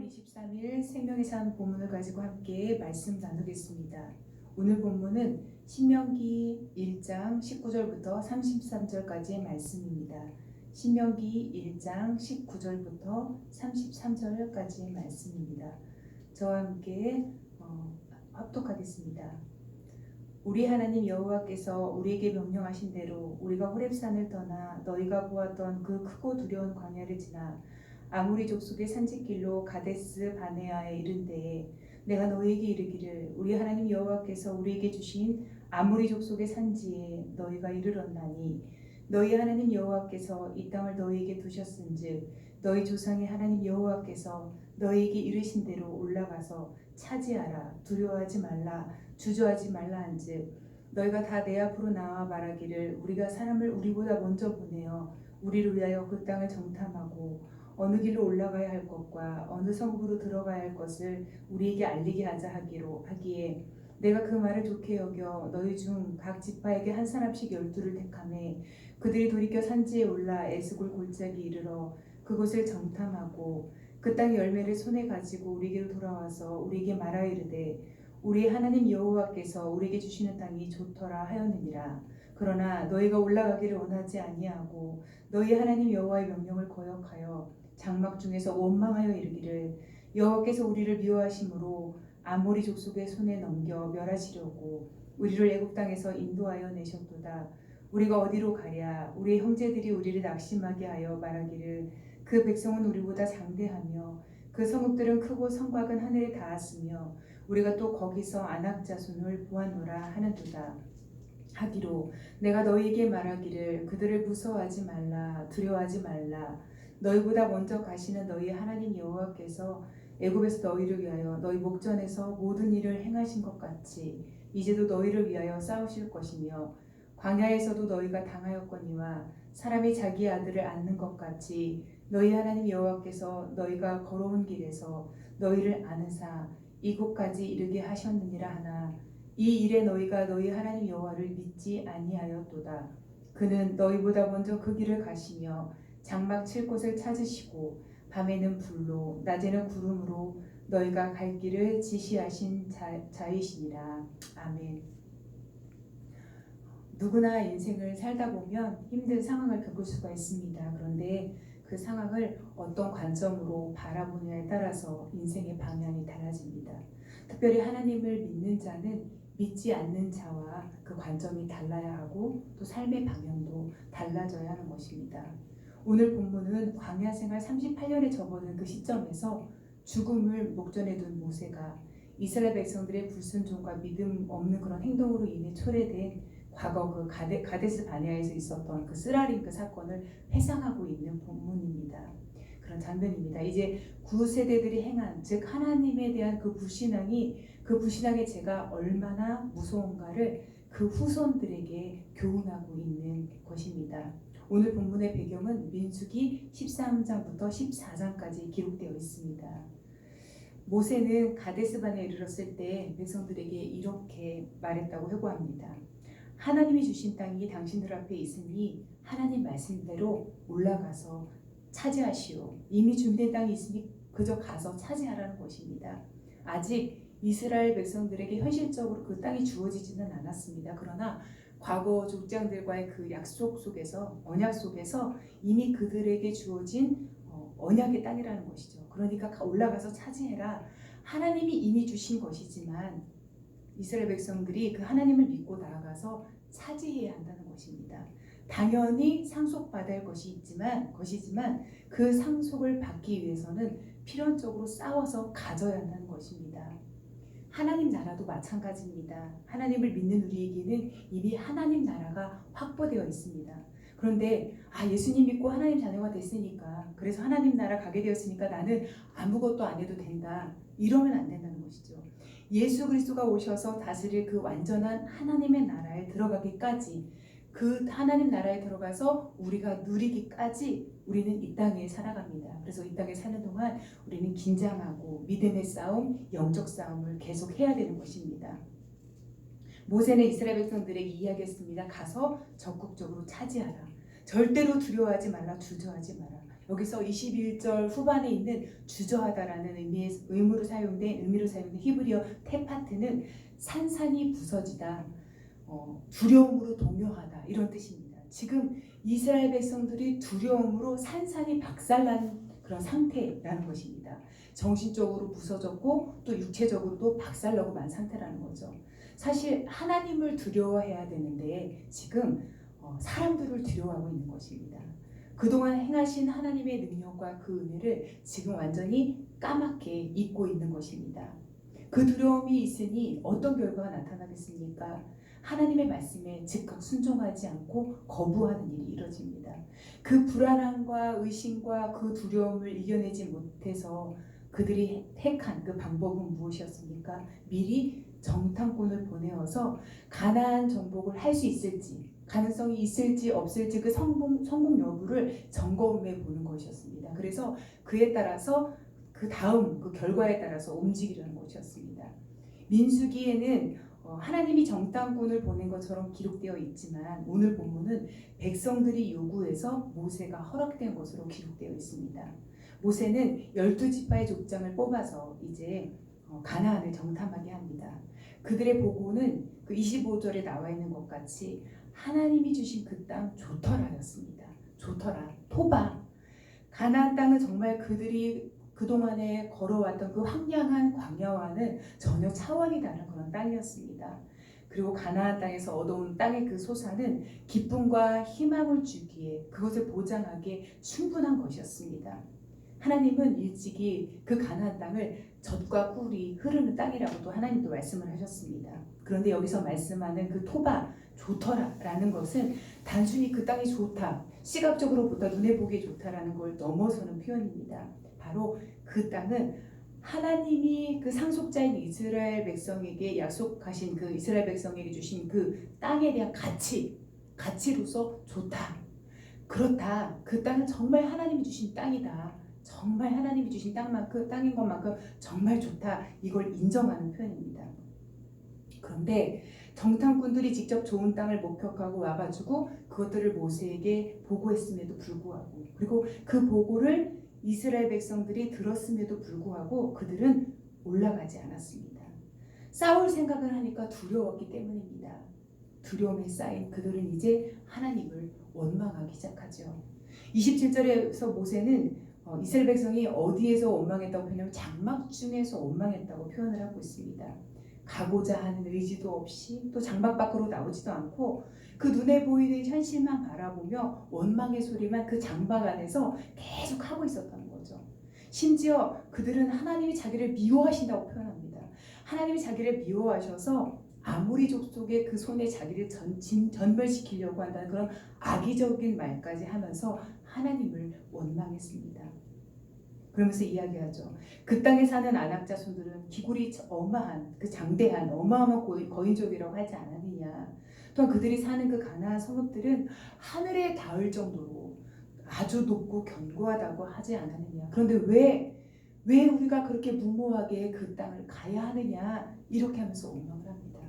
23일 생명의 산 본문을 가지고 함께 말씀 나누겠습니다. 오늘 본문은 신명기 1장 19절부터 33절까지의 말씀입니다. 신명기 1장 19절부터 33절까지의 말씀입니다. 저와 함께 합독하겠습니다. 우리 하나님 여호와께서 우리에게 명령하신 대로 우리가 호렙산을 떠나 너희가 보았던 그 크고 두려운 광야를 지나 아모리 족속의 산지길로 가데스 바네아에 이른 때에 내가 너희에게 이르기를 우리 하나님 여호와께서 우리에게 주신 아모리 족속의 산지에 너희가 이르렀나니 너희 하나님 여호와께서 이 땅을 너희에게 두셨은즉 너희 조상의 하나님 여호와께서 너희에게 이르신 대로 올라가서 차지하라. 두려워하지 말라. 주저하지 말라 한즉 너희가 다 내 앞으로 나와 말하기를 우리가 사람을 우리보다 먼저 보내어 우리를 위하여 그 땅을 정탐하고 어느 길로 올라가야 할 것과 어느 성읍으로 들어가야 할 것을 우리에게 알리게 하자 하기에 내가 그 말을 좋게 여겨 너희 중 각 지파에게 한 사람씩 12를 택하매 그들이 돌이켜 산지에 올라 에스골 골짜기 이르러 그곳을 정탐하고 그 땅의 열매를 손에 가지고 우리에게로 돌아와서 우리에게 말하여 이르되 우리 하나님 여호와께서 우리에게 주시는 땅이 좋더라 하였느니라. 그러나 너희가 올라가기를 원하지 아니하고 너희 하나님 여호와의 명령을 거역하여 장막 중에서 원망하여 이르기를 여호와께서 우리를 미워하심으로 아모리 족속의 손에 넘겨 멸하시려고 우리를 애굽 땅에서 인도하여 내셨도다. 우리가 어디로 가랴? 우리 형제들이 우리를 낙심하게 하여 말하기를 그 백성은 우리보다 장대하며 그 성읍들은 크고 성곽은 하늘에 닿았으며 우리가 또 거기서 아낙 자손을 보았노라 하는도다. 하기로 내가 너희에게 말하기를 그들을 무서워하지 말라. 두려워하지 말라. 너희보다 먼저 가시는 너희 하나님 여호와께서 애굽에서 너희를 위하여 너희 목전에서 모든 일을 행하신 것 같이 이제도 너희를 위하여 싸우실 것이며 광야에서도 너희가 당하였거니와 사람이 자기 아들을 안는 것 같이 너희 하나님 여호와께서 너희가 걸어온 길에서 너희를 안으사 이곳까지 이르게 하셨느니라 하나 이 일에 너희가 너희 하나님 여호와를 믿지 아니하였도다. 그는 너희보다 먼저 그 길을 가시며 장막 칠 곳을 찾으시고 밤에는 불로 낮에는 구름으로 너희가 갈 길을 지시하신 자이시니라. 아멘. 누구나 인생을 살다 보면 힘든 상황을 겪을 수가 있습니다. 그런데 그 상황을 어떤 관점으로 바라보냐에 따라서 인생의 방향이 달라집니다. 특별히 하나님을 믿는 자는 믿지 않는 자와 그 관점이 달라야 하고 또 삶의 방향도 달라져야 하는 것입니다. 오늘 본문은 광야 생활 38년에 접어든 그 시점에서 죽음을 목전에 둔 모세가 이스라엘 백성들의 불순종과 믿음 없는 그런 행동으로 인해 초래된 과거 그 가데스 바네아에서 있었던 그 쓰라린 그 사건을 회상하고 있는 본문입니다. 그런 장면입니다. 이제 구세대들이 행한 즉 하나님에 대한 그 불신앙의 죄가 얼마나 무서운가를 그 후손들에게 교훈하고 있는 것입니다. 오늘 본문의 배경은 민수기 13장부터 14장까지 기록되어 있습니다. 모세는 가데스반에 이르렀을 때 백성들에게 이렇게 말했다고 회고합니다. 하나님이 주신 땅이 당신들 앞에 있으니 하나님 말씀대로 올라가서 차지하시오. 이미 준비된 땅이 있으니 그저 가서 차지하라는 것입니다. 아직 이스라엘 백성들에게 현실적으로 그 땅이 주어지지는 않았습니다. 그러나 과거 족장들과의 그 약속 속에서 언약 속에서 이미 그들에게 주어진 언약의 땅이라는 것이죠. 그러니까 올라가서 차지해라. 하나님이 이미 주신 것이지만 이스라엘 백성들이 그 하나님을 믿고 나아가서 차지해야 한다는 것입니다. 당연히 상속받을 것이지만 그 상속을 받기 위해서는 필연적으로 싸워서 가져야 한다는 것입니다. 하나님 나라도 마찬가지입니다. 하나님을 믿는 우리에게는 이미 하나님 나라가 확보되어 있습니다. 그런데 예수님 믿고 하나님 자녀가 됐으니까 그래서 하나님 나라 가게 되었으니까 나는 아무것도 안 해도 된다. 이러면 안 된다는 것이죠. 예수 그리스도가 오셔서 다스릴 그 완전한 하나님의 나라에 들어가기까지 그 하나님 나라에 들어가서 우리가 누리기까지 우리는 이 땅에 살아갑니다. 그래서 이 땅에 사는 동안 우리는 긴장하고 믿음의 싸움, 영적 싸움을 계속 해야 되는 것입니다. 모세는 이스라엘 백성들에게 이야기했습니다. 가서 적극적으로 차지하라. 절대로 두려워하지 말라. 주저하지 마라. 여기서 21절 후반에 있는 주저하다라는 의미로 사용된 히브리어 테파트는 산산이 부서지다, 두려움으로 동요하다 이런 뜻입니다. 지금 이스라엘 백성들이 두려움으로 산산이 박살난 그런 상태라는 것입니다. 정신적으로 부서졌고 또 육체적으로도 박살나고 만 상태라는 거죠. 사실 하나님을 두려워해야 되는데 지금 사람들을 두려워하고 있는 것입니다. 그동안 행하신 하나님의 능력과 그 은혜를 지금 완전히 까맣게 잊고 있는 것입니다. 그 두려움이 있으니 어떤 결과가 나타나겠습니까? 하나님의 말씀에 즉각 순종하지 않고 거부하는 일이 이뤄집니다. 그 불안함과 의심과 그 두려움을 이겨내지 못해서 그들이 택한 그 방법은 무엇이었습니까? 미리 정탐꾼을 보내어서 가나안 정복을 할 수 있을지, 가능성이 있을지 없을지 그 성공 여부를 점검해 보는 것이었습니다. 그래서 그에 따라서 그 다음 그 결과에 따라서 움직이려는 것이었습니다. 민수기에는 하나님이 정탐꾼을 보낸 것처럼 기록되어 있지만 오늘 본문은 백성들이 요구해서 모세가 허락된 것으로 기록되어 있습니다. 모세는 12지파의 족장을 뽑아서 이제 가나안을 정탐하게 합니다. 그들의 보고는 그 25절에 나와 있는 것 같이 하나님이 주신 그 땅 좋더라였습니다. 좋더라, 토바. 가나안 땅은 정말 그들이 그동안에 걸어왔던 그 황량한 광야와는 전혀 차원이 다른 그런 땅이었습니다. 그리고 가나안 땅에서 얻어온 땅의 그 소산은 기쁨과 희망을 주기에 그것을 보장하기에 충분한 것이었습니다. 하나님은 일찍이 그 가나안 땅을 젖과 꿀이 흐르는 땅이라고도 하나님도 말씀을 하셨습니다. 그런데 여기서 말씀하는 그 토바, 좋더라라는 것은 단순히 그 땅이 좋다, 시각적으로보다 눈에 보기에 좋다라는 걸 넘어서는 표현입니다. 바로 그 땅은 하나님이 그 상속자인 이스라엘 백성에게 약속하신 그 이스라엘 백성에게 주신 그 땅에 대한 가치로서 좋다. 그렇다. 그 땅은 정말 하나님이 주신 땅이다. 정말 하나님이 주신 땅인 것만큼 정말 좋다. 이걸 인정하는 표현입니다. 그런데 정탐꾼들이 직접 좋은 땅을 목격하고 와가지고 그것들을 모세에게 보고했음에도 불구하고, 그리고 그 보고를 이스라엘 백성들이 들었음에도 불구하고 그들은 올라가지 않았습니다. 싸울 생각을 하니까 두려웠기 때문입니다. 두려움에 쌓인 그들은 이제 하나님을 원망하기 시작하죠. 27절에서 모세는 이스라엘 백성이 어디에서 원망했다고 표현하면 장막 중에서 원망했다고 표현을 하고 있습니다. 가고자 하는 의지도 없이 또 장막 밖으로 나오지도 않고 그 눈에 보이는 현실만 바라보며 원망의 소리만 그 장막 안에서 계속 하고 있었다는 거죠. 심지어 그들은 하나님이 자기를 미워하신다고 표현합니다. 하나님이 자기를 미워하셔서 아모리 족속의 그 손에 자기를 전멸시키려고 한다는 그런 악의적인 말까지 하면서 하나님을 원망했습니다. 그러면서 이야기하죠. 그 땅에 사는 아낙 자손들은 기굴이 어마한 그 장대한 어마어마한 거인족이라고 하지 않았느냐. 또한 그들이 사는 그 가나안 성읍들은 하늘에 닿을 정도로 아주 높고 견고하다고 하지 않았느냐. 그런데 왜 우리가 그렇게 무모하게 그 땅을 가야 하느냐, 이렇게 하면서 원망을 합니다.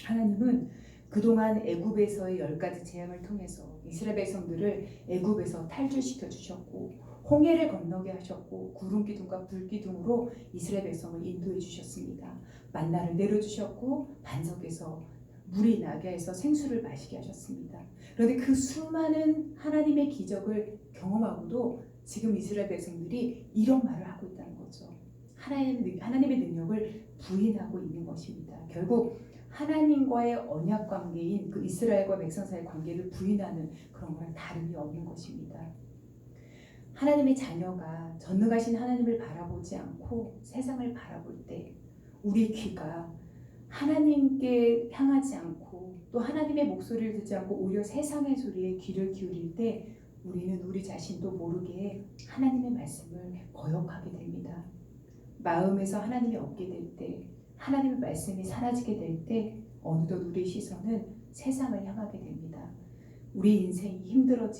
하나님은 그동안 애굽에서의 10가지 재앙을 통해서 이스라엘 백성들을 애굽에서 탈출시켜 주셨고 홍해를 건너게 하셨고 구름 기둥과 불 기둥으로 이스라엘 백성을 인도해 주셨습니다. 만나를 내려주셨고 반석에서 물이 나게 해서 생수를 마시게 하셨습니다. 그런데 그 수많은 하나님의 기적을 경험하고도 지금 이스라엘 백성들이 이런 말을 하고 있다는 거죠. 하나님의 능력을 부인하고 있는 것입니다. 결국 하나님과의 언약 관계인 그 이스라엘과 백성 사이의 관계를 부인하는 그런 거랑 다름이 없는 것입니다. 하나님의 자녀가 전능하신 하나님을 바라보지 않고 세상을 바라볼 때 우리 귀가 하나님께 향하지 않고 또 하나님의 목소리를 듣지 않고 오히려 세상의 소리에 귀를 기울일 때 우리는 우리 자신도 모르게 하나님의 말씀을 거역하게 됩니다. 마음에서 하나님이 없게 될 때, 하나님의 말씀이 사라지게 될 때 어느덧 우리의 시선은 세상을 향하게 됩니다. 우리 인생이 힘들어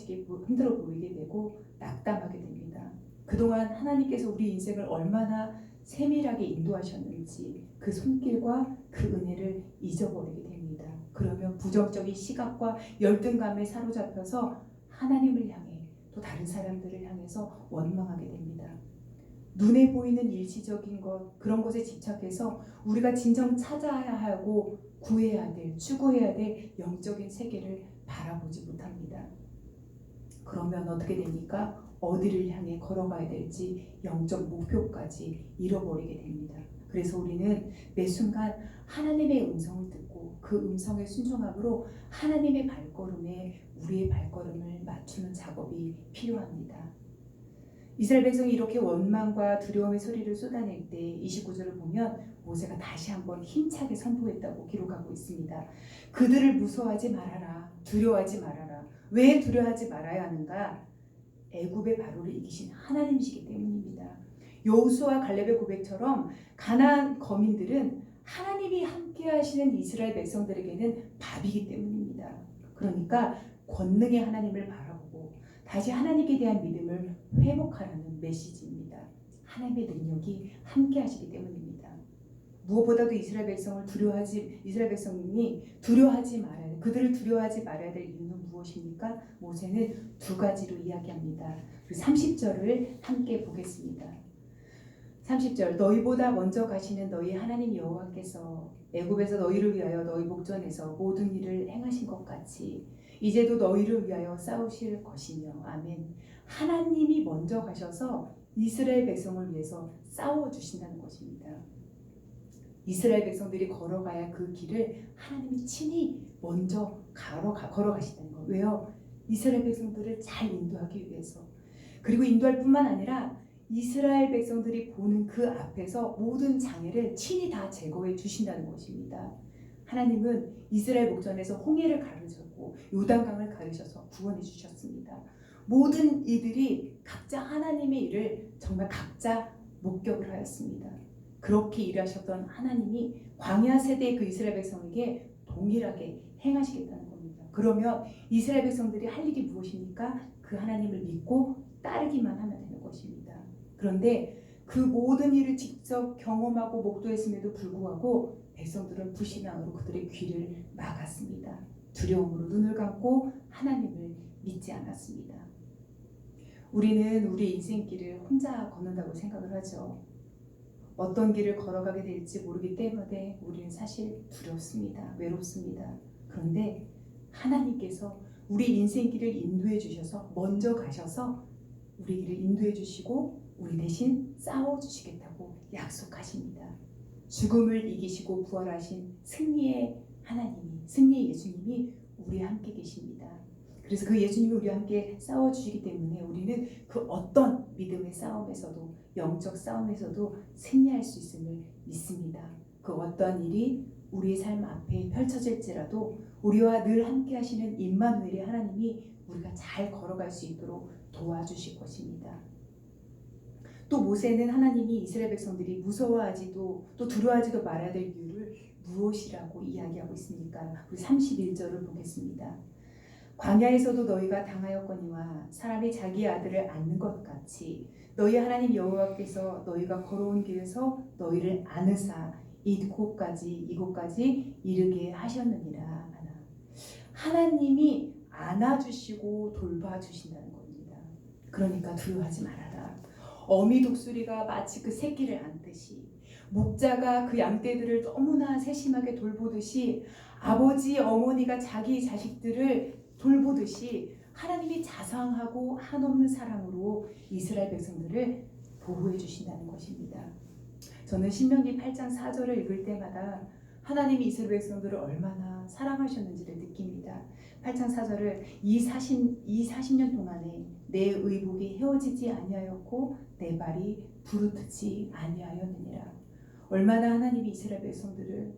보이게 되고 낙담하게 됩니다. 그동안 하나님께서 우리 인생을 얼마나 세밀하게 인도하셨는지 그 손길과 그 은혜를 잊어버리게 됩니다. 그러면 부정적인 시각과 열등감에 사로잡혀서 하나님을 향해 또 다른 사람들을 향해서 원망하게 됩니다. 눈에 보이는 일시적인 것, 그런 것에 집착해서 우리가 진정 찾아야 하고 구해야 될, 추구해야 될 영적인 세계를 바라보지 못합니다. 그러면 어떻게 됩니까? 어디를 향해 걸어가야 될지 영적 목표까지 잃어버리게 됩니다. 그래서 우리는 매 순간 하나님의 음성을 듣고 그 음성에 순종함으로 하나님의 발걸음에 우리의 발걸음을 맞추는 작업이 필요합니다. 이스라엘 백성이 이렇게 원망과 두려움의 소리를 쏟아낼 때 29절을 보면 모세가 다시 한번 힘차게 선포했다고 기록하고 있습니다. 그들을 무서워하지 말아라. 두려워하지 말아라. 왜 두려워하지 말아야 하는가? 애굽의 바로를 이기신 하나님이시기 때문입니다. 여호수아 갈렙의 고백처럼 가나안 거민들은 하나님이 함께 하시는 이스라엘 백성들에게는 밥이기 때문입니다. 그러니까 권능의 하나님을 바라보고 다시 하나님께 대한 믿음을 회복하라는 메시지입니다. 하나님의 능력이 함께 하시기 때문입니다. 무엇보다도 이스라엘 백성이 두려워하지 말아야, 그들을 두려워하지 말아야 될 이유는 무엇입니까? 모세는 두 가지로 이야기합니다. 30절을 함께 보겠습니다. 30절, 너희보다 먼저 가시는 너희 하나님 여호와께서 애굽에서 너희를 위하여 너희 목전에서 모든 일을 행하신 것 같이 이제도 너희를 위하여 싸우실 것이며. 아멘. 하나님이 먼저 가셔서 이스라엘 백성을 위해서 싸워주신다는 것입니다. 이스라엘 백성들이 걸어가야 그 길을 하나님이 친히 먼저 걸어가신다는 거. 왜요? 이스라엘 백성들을 잘 인도하기 위해서. 그리고 인도할 뿐만 아니라 이스라엘 백성들이 보는 그 앞에서 모든 장애를 친히 다 제거해 주신다는 것입니다. 하나님은 이스라엘 목전에서 홍해를 가르셨고 요단강을 가르셔서 구원해 주셨습니다. 모든 이들이 각자 하나님의 일을 정말 각자 목격을 하였습니다. 그렇게 일하셨던 하나님이 광야 세대의 그 이스라엘 백성에게 동일하게 행하시겠다는 겁니다. 그러면 이스라엘 백성들이 할 일이 무엇입니까? 그 하나님을 믿고 따르기만 하면 되는 것입니다. 그런데 그 모든 일을 직접 경험하고 목도했음에도 불구하고 백성들은 불신앙으로 그들의 귀를 막았습니다. 두려움으로 눈을 감고 하나님을 믿지 않았습니다. 우리는 우리 인생길을 혼자 걷는다고 생각을 하죠. 어떤 길을 걸어가게 될지 모르기 때문에 우리는 사실 두렵습니다. 외롭습니다. 그런데 하나님께서 우리 인생길을 인도해 주셔서 먼저 가셔서 우리 길을 인도해 주시고 우리 대신 싸워주시겠다고 약속하십니다. 죽음을 이기시고 부활하신 승리의 하나님이, 승리의 예수님이 우리와 함께 계십니다. 그래서 그 예수님이 우리와 함께 싸워주시기 때문에 우리는 그 어떤 믿음의 싸움에서도, 영적 싸움에서도 승리할 수 있음을 믿습니다. 그 어떠한 일이 우리의 삶 앞에 펼쳐질지라도 우리와 늘 함께 하시는 임마누엘의 하나님이 우리가 잘 걸어갈 수 있도록 도와주실 것입니다. 또 모세는 하나님이 이스라엘 백성들이 무서워하지도 또 두려워하지도 말아야 될 이유를 무엇이라고 이야기하고 있습니까? 우리 31절을 보겠습니다. 광야에서도 너희가 당하였거니와 사람이 자기 아들을 안는 것 같이 너희 하나님 여호와께서 너희가 걸어온 길에서 너희를 안으사 이곳까지 이르게 하셨느니라. 하나님이 안아주시고 돌봐주신다는 겁니다. 그러니까 두려워하지 말아라. 어미 독수리가 마치 그 새끼를 안듯이, 목자가 그 양떼들을 너무나 세심하게 돌보듯이, 아버지 어머니가 자기 자식들을 돌보듯이 하나님이 자상하고 한없는 사랑으로 이스라엘 백성들을 보호해 주신다는 것입니다. 저는 신명기 8장 4절을 읽을 때마다 하나님이 이스라엘 백성들을 얼마나 사랑하셨는지를 느낍니다. 8장 4절을 이 40년 동안에 내 의복이 헤어지지 아니하였고 내 발이 부르트지 아니하였느니라. 얼마나 하나님이 이스라엘 백성들을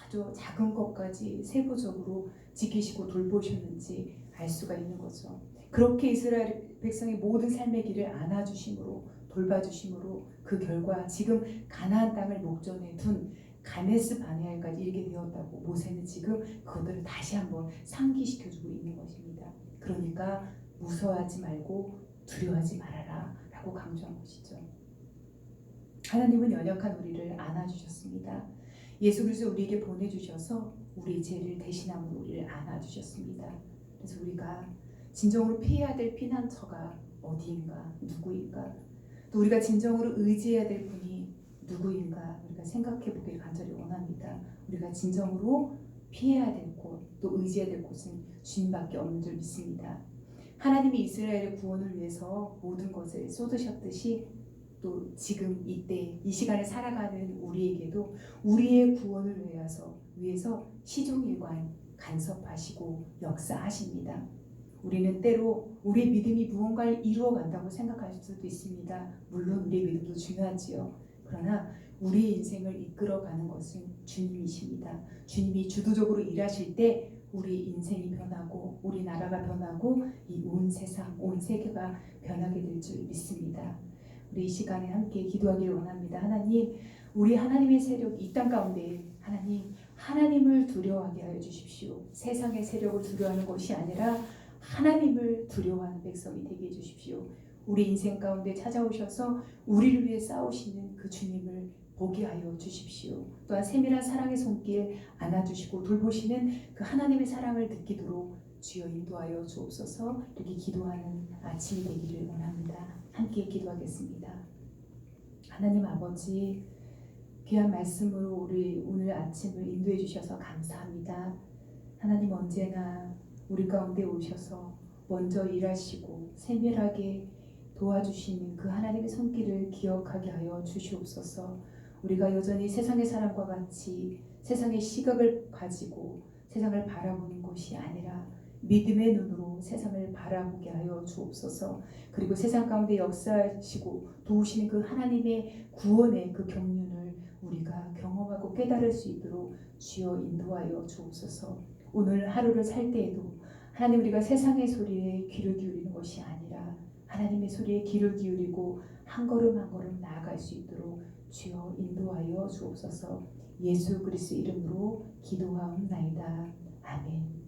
아주 작은 것까지 세부적으로 지키시고 돌보셨는지 알 수가 있는 거죠. 그렇게 이스라엘 백성의 모든 삶의 길을 안아주심으로 돌봐주심으로 그 결과 지금 가나안 땅을 목전에 둔 가데스 바네아까지 이르게 되었다고 모세는 지금 그것들을 다시 한번 상기시켜주고 있는 것입니다. 그러니까 무서워하지 말고 두려워하지 말아라 라고 강조한 것이죠. 하나님은 연약한 우리를 안아주셨습니다. 예수 그리스도 우리에게 보내주셔서 우리 죄를 대신함으로 우리를 안아주셨습니다. 그래서 우리가 진정으로 피해야 될 피난처가 어디인가, 누구인가, 또 우리가 진정으로 의지해야 될 분이 누구인가 우리가 생각해 보길 간절히 원합니다. 우리가 진정으로 피해야 될 곳, 또 의지해야 될 곳은 주님밖에 없는 줄 믿습니다. 하나님이 이스라엘의 구원을 위해서 모든 것을 쏟으셨듯이 또 지금 이때 이 시간에 살아가는 우리에게도 우리의 구원을 위해서 시종일관 간섭하시고 역사하십니다. 우리는 때로 우리의 믿음이 무언가를 이루어 간다고 생각할 수도 있습니다. 물론 우리의 믿음도 중요하지요. 그러나 우리의 인생을 이끌어가는 것은 주님이십니다. 주님이 주도적으로 일하실 때 우리 인생이 변하고 우리 나라가 변하고 이 온 세상, 온 세계가 변하게 될 줄 믿습니다. 우리 이 시간에 함께 기도하길 원합니다. 하나님, 우리 하나님의 세력 이 땅 가운데 하나님을 두려워하게 하여 주십시오. 세상의 세력을 두려워하는 것이 아니라 하나님을 두려워하는 백성이 되게 해주십시오. 우리 인생 가운데 찾아오셔서 우리를 위해 싸우시는 그 주님을 보게 하여 주십시오. 또한 세밀한 사랑의 손길 안아주시고 돌보시는 그 하나님의 사랑을 느끼도록 주여 인도하여 주옵소서. 이렇게 기도하는 아침이 되기를 원합니다. 함께 기도하겠습니다. 하나님 아버지, 귀한 말씀으로 우리 오늘 아침을 인도해 주셔서 감사합니다. 하나님 언제나 우리 가운데 오셔서 먼저 일하시고 세밀하게 도와주시는 그 하나님의 손길을 기억하게 하여 주시옵소서. 우리가 여전히 세상의 사람과 같이 세상의 시각을 가지고 세상을 바라보는 것이 아니라 믿음의 눈으로 세상을 바라보게 하여 주옵소서. 그리고 세상 가운데 역사하시고 도우시는 그 하나님의 구원의 그 경륜을 우리가 경험하고 깨달을 수 있도록 주여 인도하여 주옵소서. 오늘 하루를 살 때에도 하나님, 우리가 세상의 소리에 귀를 기울이는 것이 아니라 하나님의 소리에 귀를 기울이고 한 걸음 한 걸음 나아갈 수 있도록 주여 인도하여 주옵소서. 예수 그리스도 이름으로 기도하옵나이다. 아멘.